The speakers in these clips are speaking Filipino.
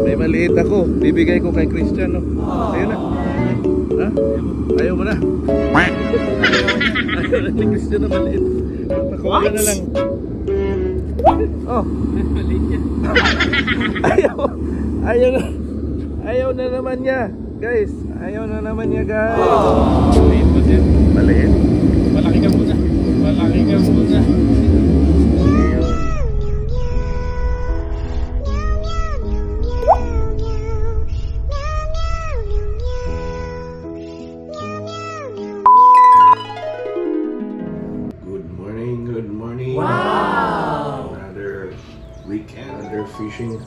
May maliit ako. Bibigay ko kay Christian, no? Ayun na. Ha? Ayaw mo na. Ayaw na ni Christian na maliit. Pakuha na lang. Oh. Maliit yan. Ayaw na. Ayaw na naman niya. Guys, ayaw na naman niya, guys. Maliit po siya. Maliit. Malaki ka muna. Malaki ka muna. Good morning. Wow! Another weekend, another fishing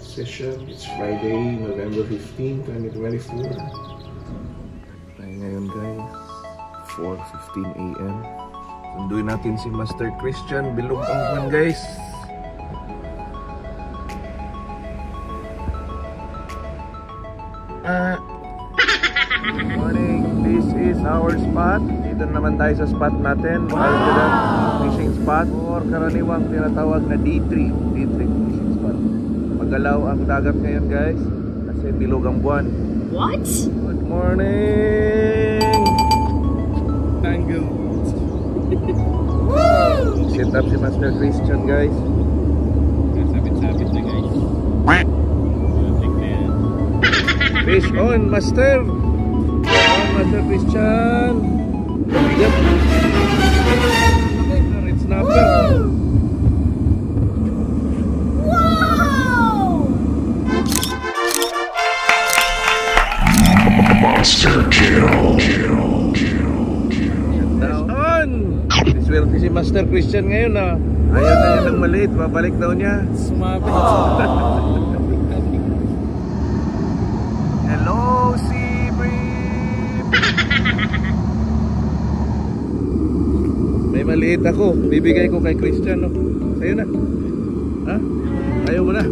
session. It's Friday, November 15, 2024. Tayo ngayon, guys. 4:15 AM. Sunduin natin si Master Christian. Bilog ang buwan, guys. Good morning. This is our spot. Dito naman tayo sa spot natin. Wow! Fishing spot or karaniwang tinatawag na D3 fishing spot. Magalaw ang dagat ngayon, guys, kasi bilog ang buwan. What? Good morning! Tango! Set up si Master Christian, guys. Sabit-sabit na, guys. Fish on, Master! Master Christian! Yep. Red snapper! Wow! Monster kill! Down! Iswerte si Master Christian ngayon, ah. Ayaw na yan ng maliit, babalik daw niya. Sumabit. Hello, Sea Bream! May maliit ako. Bibigay ko kay Christian, no? Sa'yo na. Ha? Ayaw mo na.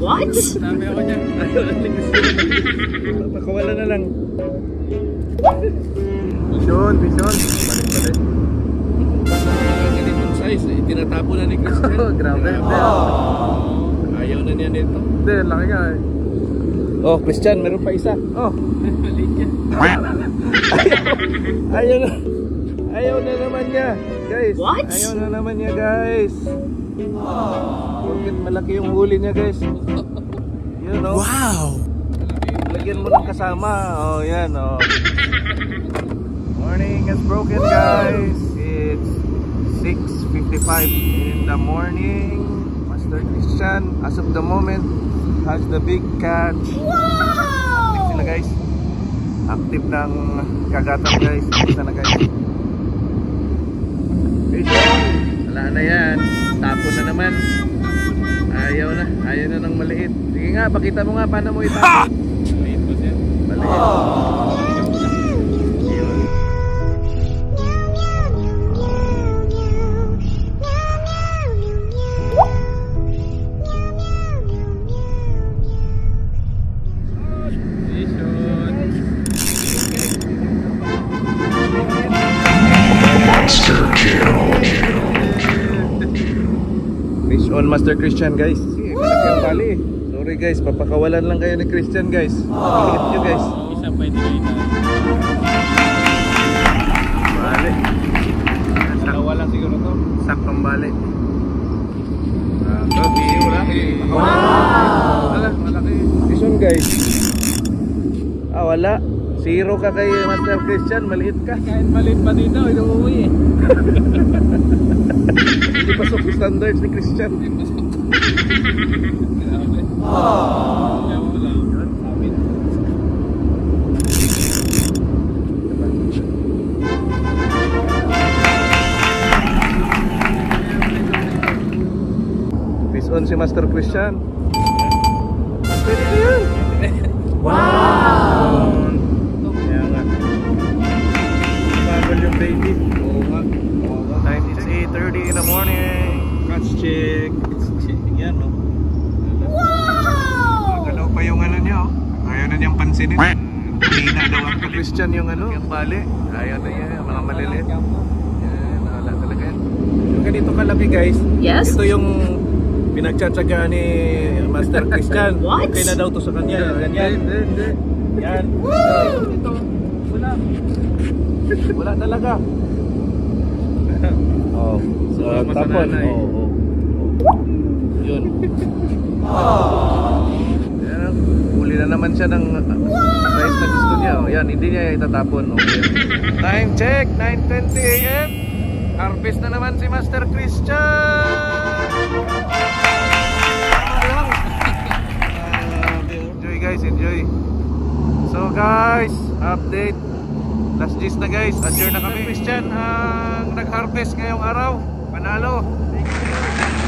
What? Dami ako niya. Ayaw na ni Christian. Pakawala na lang. Bison. Balik. Ganitong size, eh. Tinatapo na ni Christian. Grabe. Ayaw na niya nito. Hindi, laki nga eh. Oh, Christian, meron pa isa. Oh. Maliit yan. Ayaw na naman niya, guys. What? Ayaw na naman niya, guys. Bakit malaki yung huli niya, guys? You know? Wow! Lagyan mo ng kasama. Oh, yan, oh. Morning has broken, guys. It's 6:55 in the morning. Master Christian, as of the moment, has the big catch. Wow! Active sila, guys. Active ng kagatan, guys. Isa na, guys. Wala na yan. Tapo na naman. Ayaw na ng maliit. Sige nga, pakita mo nga paano mo itapo. Maliit po siya. Maliit. Fish on, Master Christian, guys. Sige, malaki ang tali. Sorry, guys, papakawalan lang kayo ni Christian, guys. Maliit nyo, guys. Isa pwede na ito. Bali. Dalawa lang siguro to. Saktong bali. Wala. Wow! Malaki. Fish on, guys. Wala. Zero ka kay Master Christian, maliit ka. Kahit maliit pa dito, inuuwi eh. Hindi pasok yung standards ni Christian. Fish on si Master Christian. Pwede na yan. Wow! Yung baby. Oo nga. Time is 8:30 in the morning. Catch chick. Yan, no? Wow! Magalaw pa yung ano niya, oh. Ayaw na niyang pansinin. Hina daw ang Christian yung ano, yung bali. Ayaw na niya, mga maliliit. Yan, wala talaga yan. Yung ganito kalaki, guys. Yes? Ito yung Pinagtsatsagaan ni Master Christian. What? Okay na daw to sa kanya. Ganyan. Yan. Ito. Wala. Wala talaga. Oh. So, tapos. Oh. Yun. Yan. Huli na naman siya ng size na gusto niya. Oh, yan, hindi niya itatapon. Okay. Time check, 9:20 AM. Harvest na naman si Master Christian. Enjoy guys, enjoy. So guys, update. Last gist na guys, adjourn na kami. Christian ang nag-harvest ngayong araw. Panalo.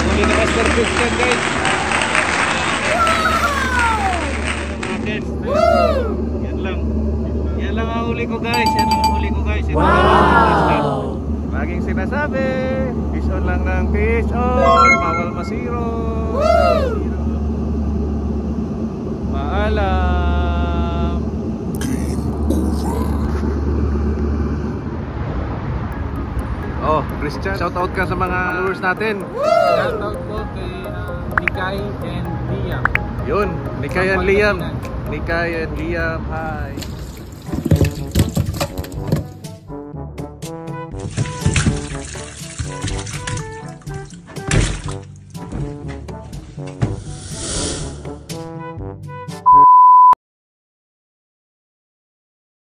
Huli na Master Christian guys. Yan lang. Yan lang ang huli ko guys. Yan ang huli ko guys. Wow! Laging sinasabi, fish on lang ng fish on. Bawal masiro. Paalam. Oh, Christian, shout out ka sa mga followers natin. Shout out po kay Nikay and Liam. Yun, Nikay and Liam. Nikay and Liam, hi.